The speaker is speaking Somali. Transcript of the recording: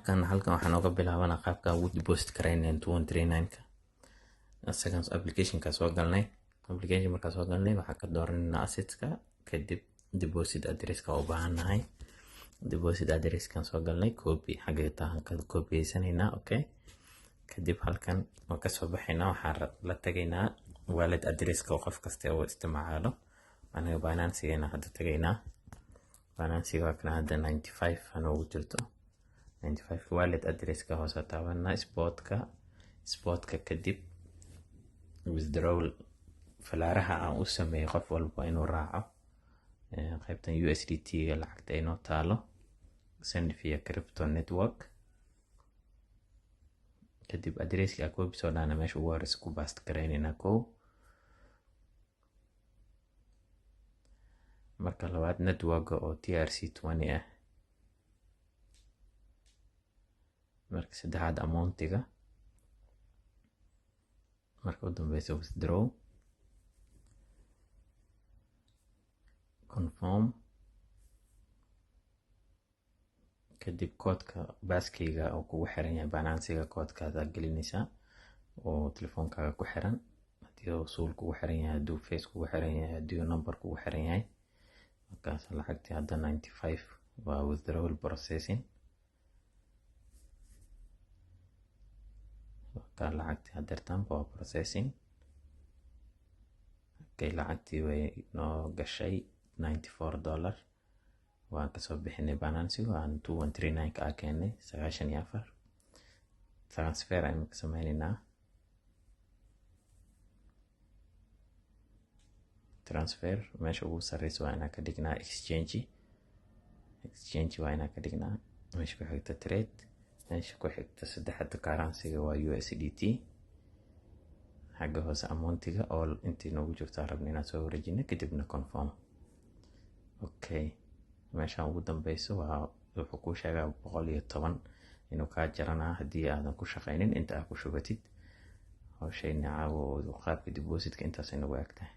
qaabkan halkan waxaan uga bilaabanaa qaabka ugu deposit karayneen 2139ka asagan applicationka soo galnay marka soo galnay waxaan ka dooranayna assetska kadib deposit addresska u baahanahay deposit addresskan soo galnay copy xagee tahan ka copyaysanayna okay kadib halkan oo ka soo baxayna waxaan la tagaynaa wallet addresska oo qof kasta oo isticmaalo aniga Binance-geena hadda tagaynaa Binance-ga kana hadda 95 aan ugu jirto 95 wallet addresska hoos taabanaa spotka kadib withdrawal falaaraha aan u sameeyay qof walba inuu raaco qaybtan USDT ga lacagta inoo taalo send via crypto network kadib addresska copy soo dhaana meesha ugu horeysa ku paste karaynayna marka labaad network oo TRC20 ah marka saddexaad amountiga marka u dambeysa withdraw confirm kadib koodka baaskeyga oo kugu xiran yahay Binance-ga koodkaada gelinaysa oo telefoonkaaga ku xiran hadii uu suul kugu xiran yahay hadii face kugu xiran yahay hadii number kugu xiran yahay markaas lacagtii hadda 95 waa withdrawal processing ka lacagtii hadeertan waa processing okay lacagtii way noo gashay $94 waan ka soo bixinay Binance-ga aan 2139 ka keenay 94 transfer aynu ka sameeynaa transfer meesha ugu sareysa waa inaan ka dhignaa exchange waa inaan ka dhignaa meesha ku xigta trade meesha ku xigta saddexda currency-ga waa USDT xagga hoose amountiga oo intii noogu jirto rabnaa inaan soo wareejino kadibna confirm okay meesha ugu dambeyso waa wuxuu ku sheegaa 110 inuu ka jarana hadii aadan ku shaqeynin inta aad ku shubatid oo shay nacaawo qaabka deposit-ka intaas inagu egtahay